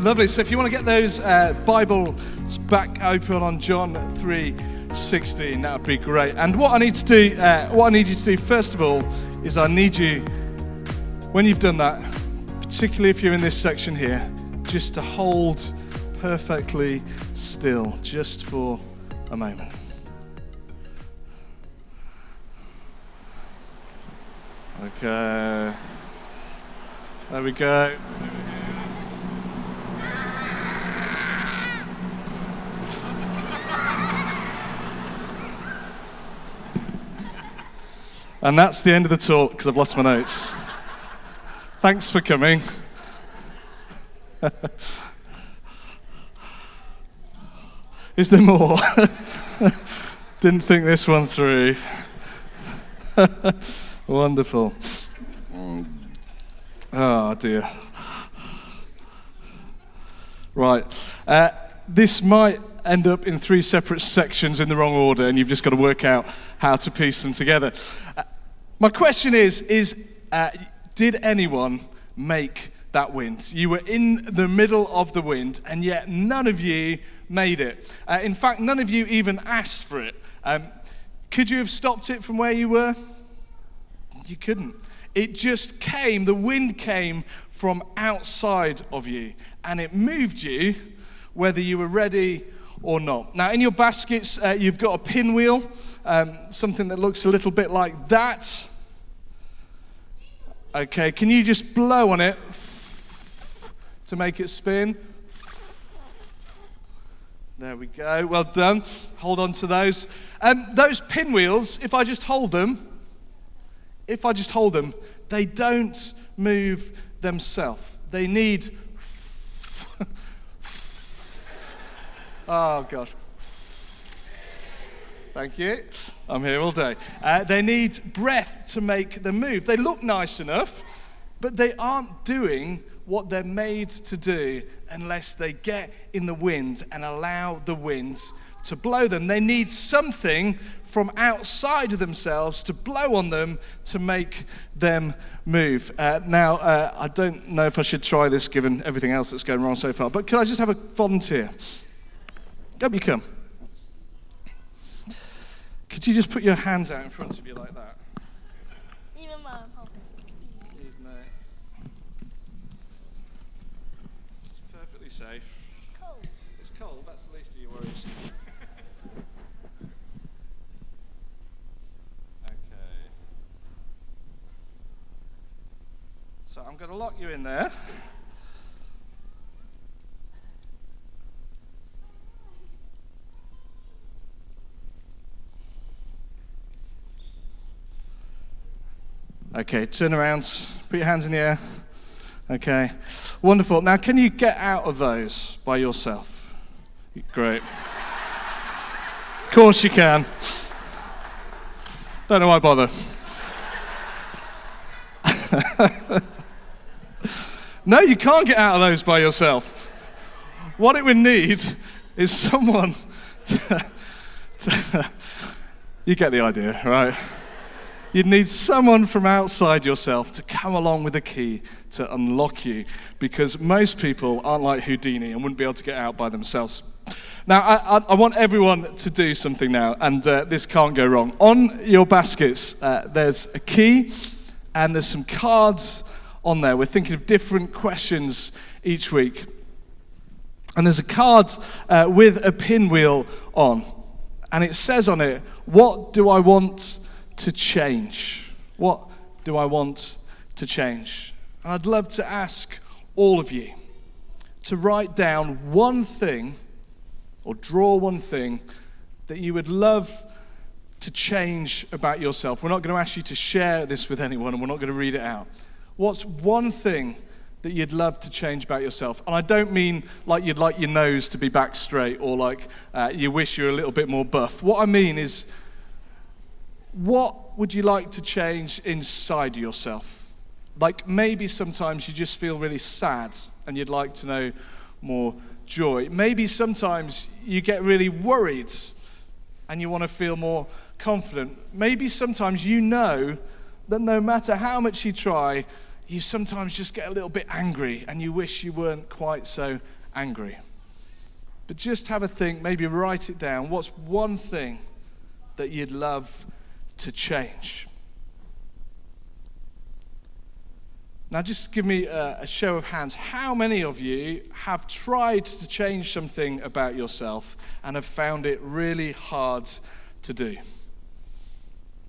Lovely. So if you want to get those Bibles back open on John 3:16, that would be great. And what I need you to do first of all is I need you, when you've done that, particularly if you're in this section here, just to hold perfectly still, just for a moment. Okay. There we go. And that's the end of the talk because I've lost my notes. Thanks for coming. Is there more? Didn't think this one through. Wonderful. Oh dear. Right. This might end up in 3 separate sections in the wrong order, and you've just got to work out how to piece them together. My question is did anyone make that wind? You were in the middle of the wind, and yet none of you made it. In fact, none of you even asked for it. Could you have stopped it from where you were? You couldn't. It just came, the wind came from outside of you, and it moved you whether you were ready or not. Now, in your baskets, you've got a pinwheel, something that looks a little bit like that. Okay, can you just blow on it to make it spin? There we go, well done. Hold on to those. Those pinwheels, if I just hold them, they don't move themselves. They need... Oh, gosh. Thank you. I'm here all day. They need breath to make them move. They look nice enough, but they aren't doing what they're made to do unless they get in the wind and allow the wind to blow them. They need something from outside of themselves to blow on them to make them move. Now, I don't know if I should try this given everything else that's going wrong so far, but could I just have a volunteer? Up you come. Could you just put your hands out in front of you like that? Even mine. It's perfectly safe. It's cold. It's cold, that's the least of your worries. Okay. So I'm going to lock you in there. Okay, turn around, put your hands in the air. Okay, wonderful. Now, can you get out of those by yourself? Great. Of course you can. Don't know why bother. No, you can't get out of those by yourself. What it would need is someone to you get the idea, right? You'd need someone from outside yourself to come along with a key to unlock you, because most people aren't like Houdini and wouldn't be able to get out by themselves. Now, I want everyone to do something now, and this can't go wrong. On your baskets, there's a key, and there's some cards on there. We're thinking of different questions each week. And there's a card with a pinwheel on, and it says on it, "What do I want to change? What do I want to change?" And I'd love to ask all of you to write down one thing or draw one thing that you would love to change about yourself. We're not going to ask you to share this with anyone, and we're not going to read it out. What's one thing that you'd love to change about yourself? And I don't mean like you'd like your nose to be back straight or like you wish you were a little bit more buff. What I mean is, what would you like to change inside yourself? Like maybe sometimes you just feel really sad and you'd like to know more joy. Maybe sometimes you get really worried and you want to feel more confident. Maybe sometimes you know that no matter how much you try, you sometimes just get a little bit angry and you wish you weren't quite so angry. But just have a think, maybe write it down. What's one thing that you'd love to change? Now just give me a show of hands. How many of you have tried to change something about yourself and have found it really hard to do?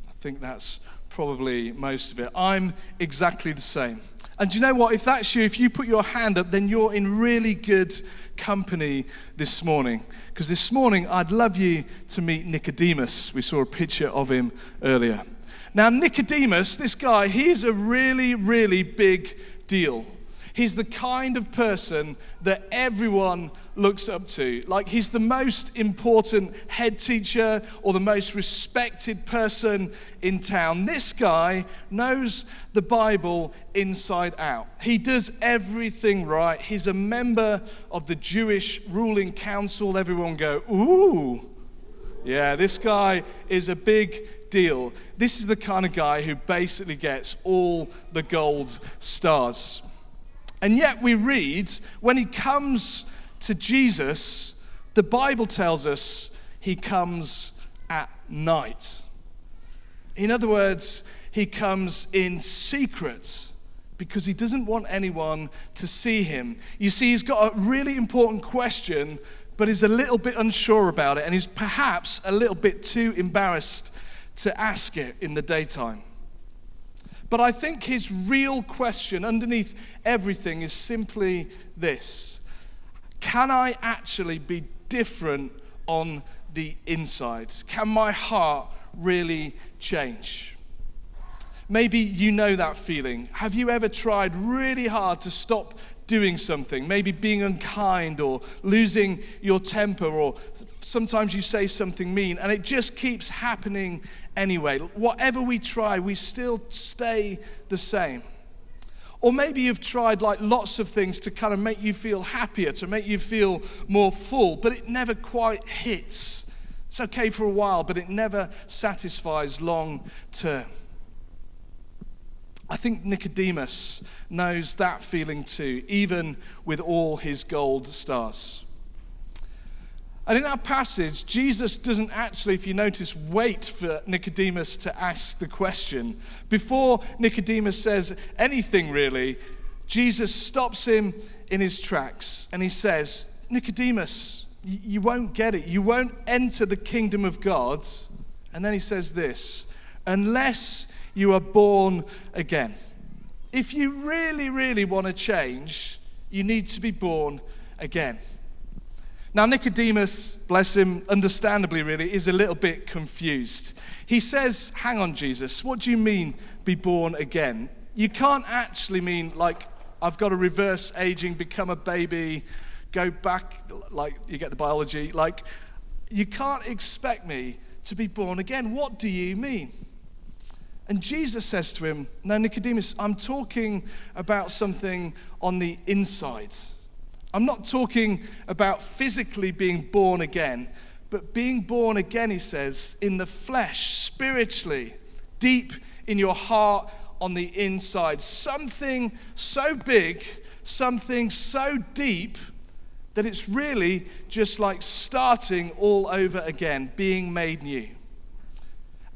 I think that's probably most of it. I'm exactly the same. And do you know what? If that's you, if you put your hand up, then you're in really good company this morning. Because this morning, I'd love you to meet Nicodemus. We saw a picture of him earlier. Now, Nicodemus, this guy, he's a really, really big deal. He's the kind of person that everyone looks up to. Like, he's the most important head teacher or the most respected person in town. This guy knows the Bible inside out. He does everything right. He's a member of the Jewish ruling council. Everyone go, ooh. Yeah, this guy is a big deal. This is the kind of guy who basically gets all the gold stars. And yet we read, when he comes to Jesus, the Bible tells us he comes at night. In other words, he comes in secret because he doesn't want anyone to see him. You see, he's got a really important question, but is a little bit unsure about it, and he's perhaps a little bit too embarrassed to ask it in the daytime. But I think his real question underneath everything is simply this: can I actually be different on the inside? Can my heart really change? Maybe you know that feeling. Have you ever tried really hard to stop doing something? Maybe being unkind or losing your temper, or sometimes you say something mean and it just keeps happening anyway. Whatever we try, we still stay the same. Or maybe you've tried like lots of things to kind of make you feel happier, to make you feel more full, but it never quite hits. It's okay for a while, but it never satisfies long term. I think Nicodemus knows that feeling too, even with all his gold stars. And in our passage, Jesus doesn't actually, if you notice, wait for Nicodemus to ask the question. Before Nicodemus says anything really, Jesus stops him in his tracks and he says, Nicodemus, you won't get it. You won't enter the kingdom of God. And then he says this: unless you are born again. If you really, really want to change, you need to be born again. Now, Nicodemus, bless him, understandably really, is a little bit confused. He says, hang on, Jesus, what do you mean be born again? You can't actually mean like I've got to reverse aging, become a baby, go back, like you get the biology. Like, you can't expect me to be born again. What do you mean? And Jesus says to him, no, Nicodemus, I'm talking about something on the inside. I'm not talking about physically being born again, but being born again, he says, in the flesh, spiritually, deep in your heart on the inside. Something so big, something so deep, that it's really just like starting all over again, being made new.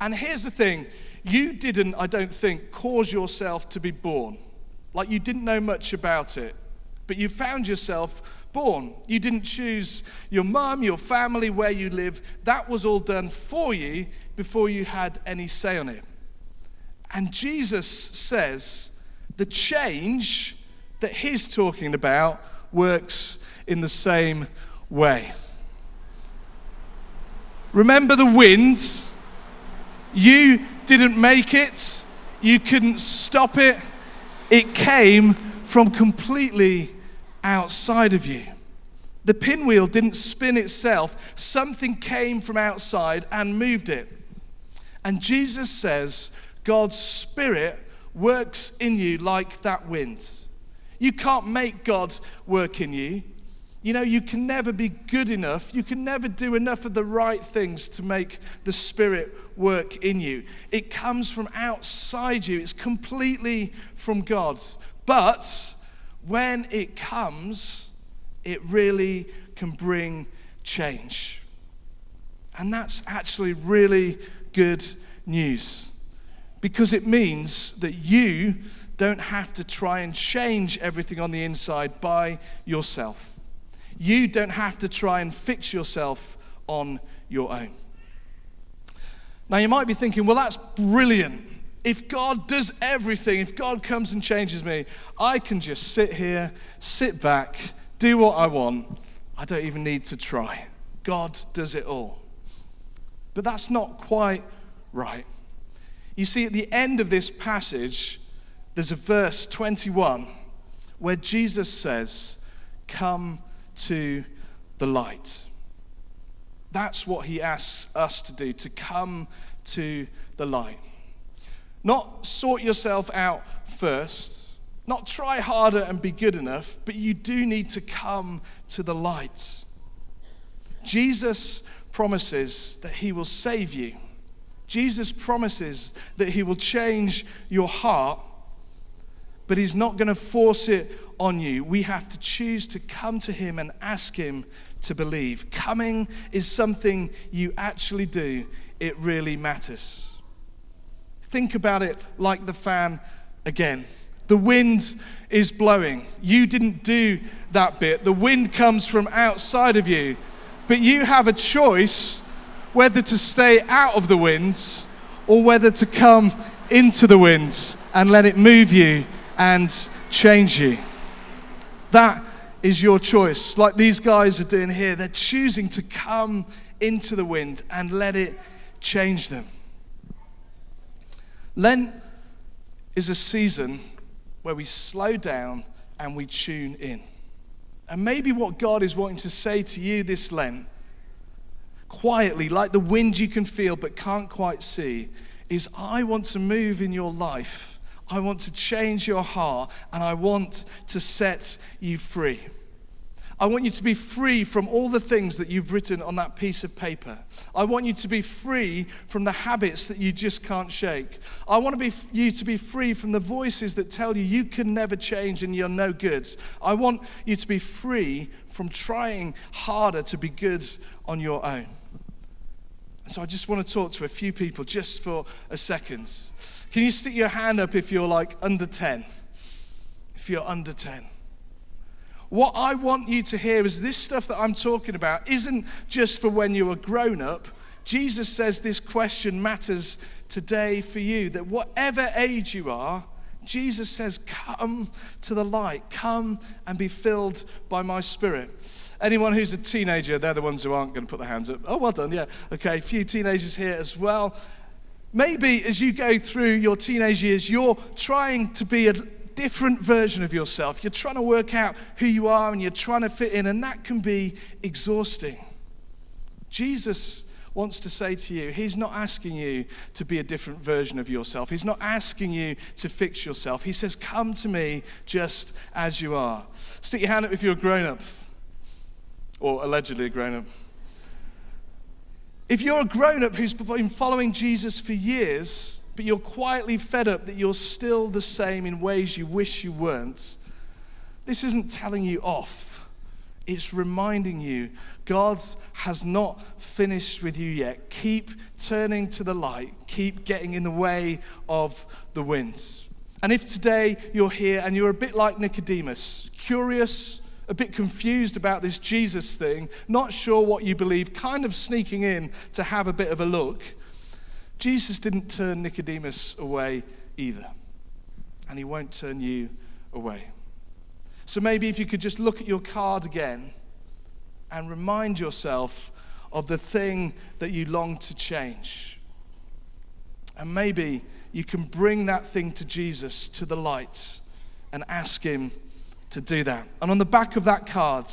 And here's the thing. You didn't, I don't think, cause yourself to be born. Like you didn't know much about it, but you found yourself born. You didn't choose your mum, your family, where you live. That was all done for you before you had any say on it. And Jesus says the change that he's talking about works in the same way. Remember the wind? You didn't make it. You couldn't stop it. It came from completely outside of you. The pinwheel didn't spin itself. Something came from outside and moved it. And Jesus says God's Spirit works in you like that wind. You can't make God work in you. You know, you can never be good enough. You can never do enough of the right things to make the Spirit work in you. It comes from outside you. It's completely from God. But when it comes, it really can bring change. And that's actually really good news, because it means that you don't have to try and change everything on the inside by yourself. You don't have to try and fix yourself on your own. Now you might be thinking, well, that's brilliant. If God does everything, if God comes and changes me, I can just sit here, sit back, do what I want. I don't even need to try. God does it all. But that's not quite right. You see, at the end of this passage, there's a verse 21 where Jesus says, "Come to the light." That's what he asks us to do, to come to the light. Not sort yourself out first, not try harder and be good enough, but you do need to come to the light. Jesus promises that he will save you. Jesus promises that he will change your heart, but he's not going to force it on you. We have to choose to come to him and ask him to believe. Coming is something you actually do. It really matters. Think about it like the fan again. The wind is blowing. You didn't do that bit. The wind comes from outside of you. But you have a choice whether to stay out of the winds or whether to come into the winds and let it move you and change you. That is your choice. Like these guys are doing here, they're choosing to come into the wind and let it change them. Lent is a season where we slow down and we tune in. And maybe what God is wanting to say to you this Lent, quietly, like the wind you can feel but can't quite see, is I want to move in your life. I want to change your heart, and I want to set you free. I want you to be free from all the things that you've written on that piece of paper. I want you to be free from the habits that you just can't shake. I want you to be free from the voices that tell you you can never change and you're no good. I want you to be free from trying harder to be good on your own. So I just want to talk to a few people just for a second. Can you stick your hand up if you're like under 10? If you're under 10. What I want you to hear is this stuff that I'm talking about isn't just for when you're a grown-up. Jesus says this question matters today for you, that whatever age you are, Jesus says, come to the light. Come and be filled by my Spirit. Anyone who's a teenager, they're the ones who aren't going to put their hands up. Oh, well done, yeah. Okay, a few teenagers here as well. Maybe as you go through your teenage years, you're trying to be a different version of yourself. You're trying to work out who you are and you're trying to fit in, and that can be exhausting. Jesus wants to say to you, he's not asking you to be a different version of yourself. He's not asking you to fix yourself. He says, come to me just as you are. Stick your hand up if you're a grown-up, or allegedly a grown-up. If you're a grown-up who's been following Jesus for years, but you're quietly fed up that you're still the same in ways you wish you weren't, this isn't telling you off. It's reminding you God has not finished with you yet. Keep turning to the light. Keep getting in the way of the winds. And if today you're here and you're a bit like Nicodemus, curious, a bit confused about this Jesus thing, not sure what you believe, kind of sneaking in to have a bit of a look, Jesus didn't turn Nicodemus away either. And he won't turn you away. So maybe if you could just look at your card again and remind yourself of the thing that you long to change. And maybe you can bring that thing to Jesus, to the light, and ask him to do that. And on the back of that card,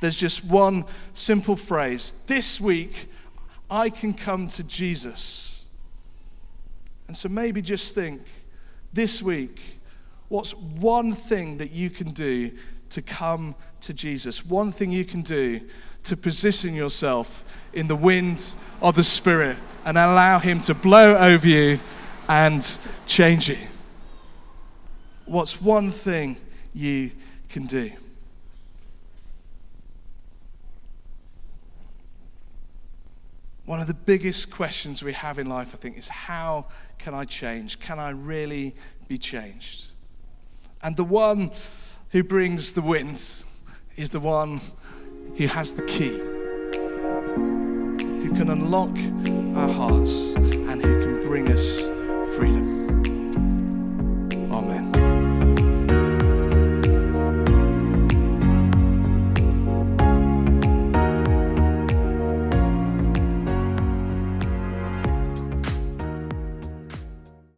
there's just one simple phrase. This week, I can come to Jesus. And so maybe just think, this week, what's one thing that you can do to come to Jesus? One thing you can do to position yourself in the wind of the Spirit and allow him to blow over you and change you. What's one thing you can do? One of the biggest questions we have in life, I think, is how can I change? Can I really be changed? And the one who brings the wind is the one who has the key, who can unlock our hearts and who can bring us freedom.